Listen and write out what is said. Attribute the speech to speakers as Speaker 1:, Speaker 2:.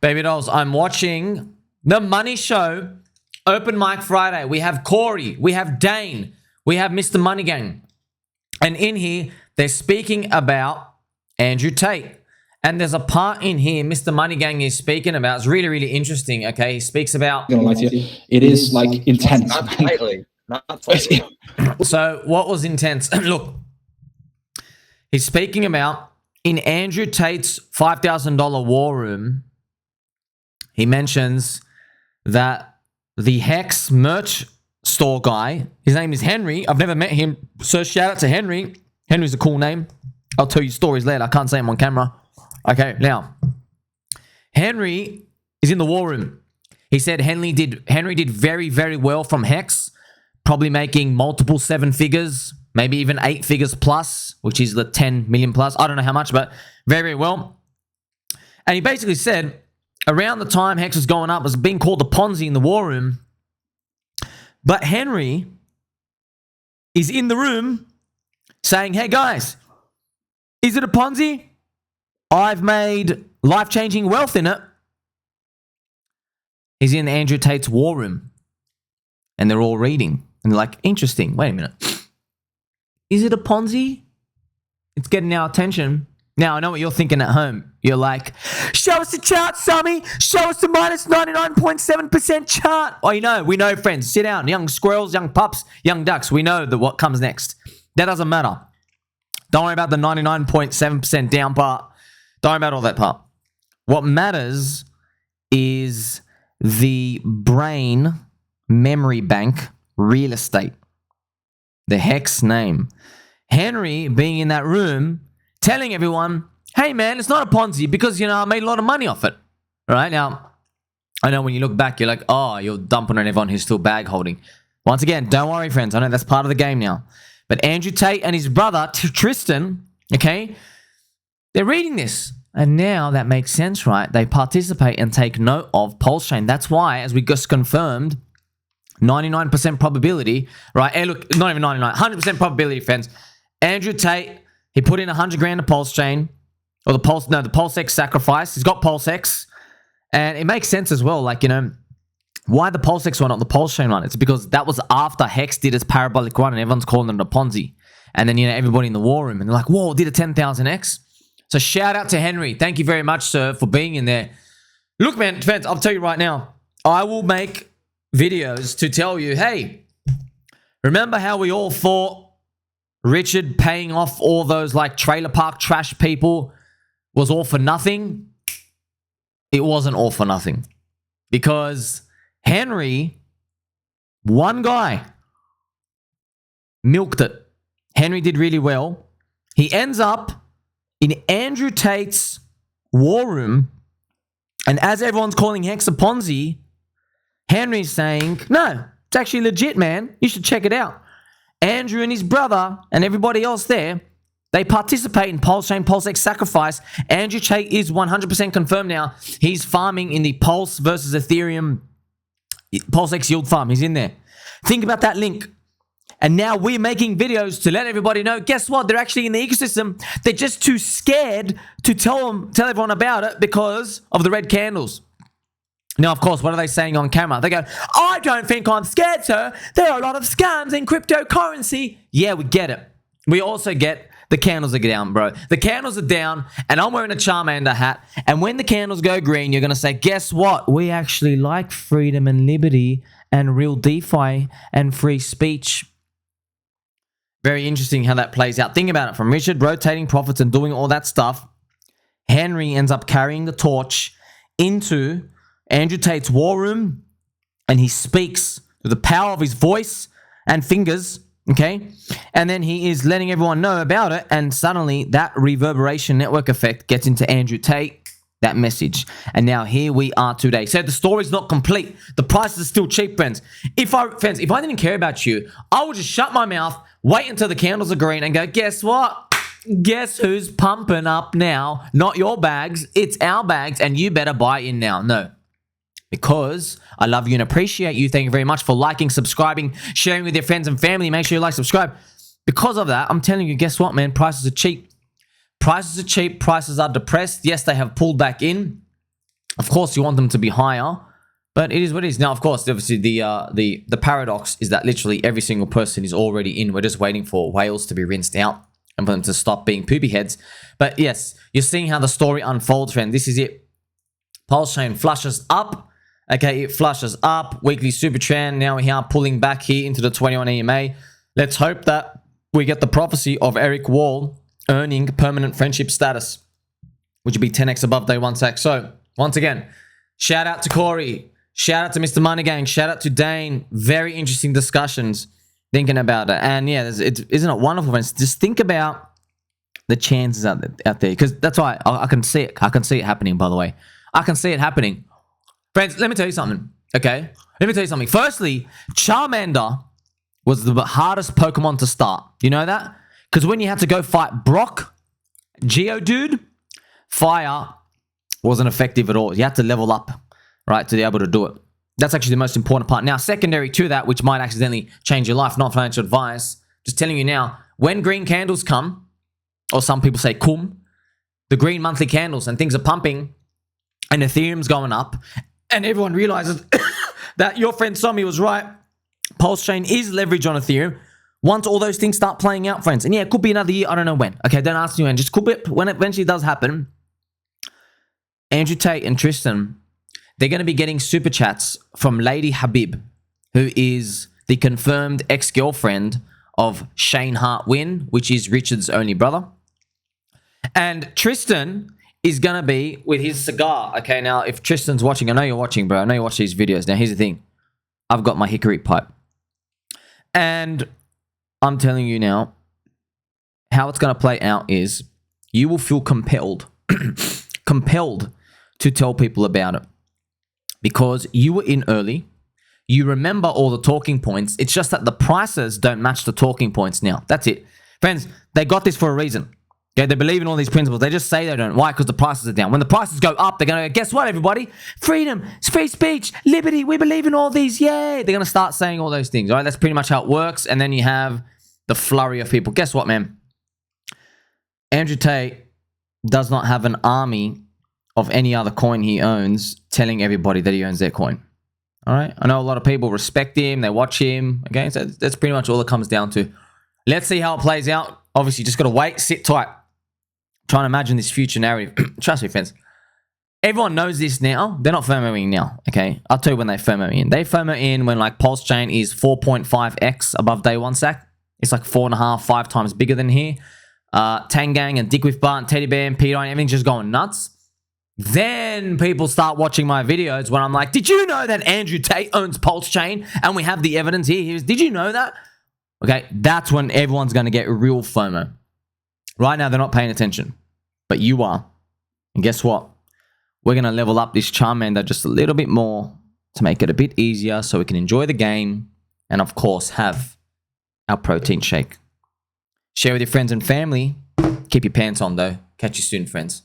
Speaker 1: Baby dolls, I'm watching The Money Show, Open Mic Friday. We have Corey, we have Dane, we have Mr. MoneyGang. And in here, they're speaking about Andrew Tate. And there's a part in here Mr. MoneyGang is speaking about. It's really, really interesting, okay? He speaks about...
Speaker 2: I'm gonna lie to you. It is, like, intense.
Speaker 3: Not slightly. Not slightly.
Speaker 1: So, what was intense? Look, he's speaking about in Andrew Tate's $5,000 war room, he mentions that the Hex merch store guy, his name is Henry. I've never met him, so shout out to Henry. Henry's a cool name. I'll tell you stories later. I can't say him on camera. Okay, now, Henry is in the war room. He said Henry did very, very well from Hex, probably making multiple 7 figures, maybe even 8 figures plus, which is the 10 million plus. I don't know how much, but very, very well. And he basically said, around the time Hex was going up, it was being called the Ponzi in the war room. But Henry is in the room saying, hey guys, is it a Ponzi? I've made life-changing wealth in it. He's in Andrew Tate's war room. And they're all reading. And they're like, interesting. Wait a minute. Is it a Ponzi? It's getting our attention. Now, I know what you're thinking at home. You're like, show us the chart, Sommi. Show us the minus 99.7% chart. Oh, we know, friends. Sit down. Young squirrels, young pups, young ducks. We know that what comes next. That doesn't matter. Don't worry about the 99.7% down part. Don't worry about all that part. What matters is the brain memory bank real estate. The Hex name. Henry being in that room telling everyone, hey man, it's not a Ponzi because, I made a lot of money off it. All right, now, I know when you look back, you're like, oh, you're dumping on everyone who's still bag holding. Once again, don't worry, friends. I know that's part of the game now. But Andrew Tate and his brother, Tristan, okay, they're reading this. And now that makes sense, right? They participate and take note of PulseChain. That's why, as we just confirmed, 99% probability, right? And look, not even 99, 100% probability, friends. Andrew Tate, he put in 100 grand to PulseChain, or the PulseX sacrifice. He's got PulseX, and it makes sense as well. Like, why the PulseX one, not the PulseChain one? It's because that was after Hex did his parabolic run, and everyone's calling it a Ponzi. And then, everybody in the war room, and they're like, whoa, did a 10,000x? So shout out to Henry. Thank you very much, sir, for being in there. Look, man, friends, I'll tell you right now, I will make videos to tell you, hey, remember how we all thought Richard paying off all those like trailer park trash people was all for nothing? It wasn't all for nothing. Because Henry, one guy, milked it. Henry did really well. He ends up in Andrew Tate's war room, and as everyone's calling Hex a Ponzi, Henry's saying, no, it's actually legit, man. You should check it out. Andrew and his brother and everybody else there, they participate in PulseChain, PulseX sacrifice. Andrew Tate is 100% confirmed now. He's farming in the Pulse versus Ethereum PulseX yield farm. He's in there. Think about that link. And now we're making videos to let everybody know, guess what? They're actually in the ecosystem. They're just too scared to tell everyone about it because of the red candles. Now, of course, what are they saying on camera? They go, I don't think I'm scared, sir. There are a lot of scams in cryptocurrency. Yeah, we get it. We also get the candles are down, bro. The candles are down, and I'm wearing a Charmander hat. And when the candles go green, you're going to say, guess what? We actually like freedom and liberty and real DeFi and free speech. Very interesting how that plays out. Think about it. From Richard rotating profits and doing all that stuff, Henry ends up carrying the torch into Andrew Tate's war room, and he speaks to the power of his voice and fingers, okay? And then he is letting everyone know about it, and suddenly that reverberation network effect gets into Andrew Tate, that message. And now here we are today. So the story's not complete. The prices are still cheap, friends. If I didn't care about you, I would just shut my mouth, wait until the candles are green, and go, guess what? Guess who's pumping up now? Not your bags, it's our bags, and you better buy in now. No. Because I love you and appreciate you. Thank you very much for liking, subscribing, sharing with your friends and family. Make sure you like, subscribe. Because of that, I'm telling you, guess what, man? Prices are cheap. Prices are cheap. Prices are depressed. Yes, they have pulled back in. Of course, you want them to be higher, but it is what it is. Now, of course, obviously, the paradox is that literally every single person is already in. We're just waiting for whales to be rinsed out and for them to stop being poopy heads. But yes, you're seeing how the story unfolds, friend. This is it. PulseChain flushes up. Okay, it flushes up. Weekly super trend. Now we are pulling back here into the 21 EMA. Let's hope that we get the prophecy of Eric Wall earning permanent friendship status, which would be 10x above day one sack. So, once again, shout out to Corey. Shout out to Mr. MoneyGang. Shout out to Dane. Very interesting discussions thinking about it. And yeah, isn't it wonderful, friends? Just think about the chances out there. Because that's why I can see it. I can see it happening, by the way. I can see it happening. Friends, let me tell you something, okay? Let me tell you something. Firstly, Charmander was the hardest Pokemon to start. You know that? Because when you had to go fight Brock, Geodude, Fire wasn't effective at all. You had to level up, right, to be able to do it. That's actually the most important part. Now, secondary to that, which might accidentally change your life, not financial advice, just telling you now, when green candles come, or some people say cum, the green monthly candles and things are pumping, and Ethereum's going up, and everyone realizes that your friend Sommi was right. PulseChain is leverage on Ethereum. Once all those things start playing out, friends, and yeah, it could be another year. I don't know when. Okay, don't ask me when. Just could be when it eventually does happen. Andrew Tate and Tristan, they're going to be getting super chats from Lady Habib, who is the confirmed ex-girlfriend of Shane Hart-Wynn, which is Richard's only brother. And Tristan is going to be with his cigar. Okay, now, if Tristan's watching, I know you're watching, bro. I know you watch these videos. Now, here's the thing. I've got my hickory pipe. And I'm telling you now, how it's going to play out is you will feel compelled, compelled to tell people about it. Because you were in early. You remember all the talking points. It's just that the prices don't match the talking points now. That's it. Friends, they got this for a reason. Okay, they believe in all these principles. They just say they don't. Why? Because the prices are down. When the prices go up, they're going to go, guess what, everybody? Freedom, free speech, liberty. We believe in all these. Yay. They're going to start saying all those things. All right, that's pretty much how it works. And then you have the flurry of people. Guess what, man? Andrew Tate does not have an army of any other coin he owns telling everybody that he owns their coin. All right? I know a lot of people respect him. They watch him. Okay, so that's pretty much all it comes down to. Let's see how it plays out. Obviously, just got to wait, sit tight. Trying to imagine this future narrative. Trust me, friends. Everyone knows this now. They're not FOMOing now, okay? I'll tell you when they FOMO in. They FOMO in when, like, PulseChain is 4.5x above day one sack. It's like 4.5, 5 times bigger than here. Tangang and Dick with Bart and Teddy Bear and Peter and everything's just going nuts. Then people start watching my videos when I'm like, did you know that Andrew Tate owns PulseChain? And we have the evidence here. Did you know that? Okay, that's when everyone's going to get real FOMO. Right now, they're not paying attention, but you are. And guess what? We're going to level up this Charmander just a little bit more to make it a bit easier so we can enjoy the game and, of course, have our protein shake. Share with your friends and family. Keep your pants on, though. Catch you soon, friends.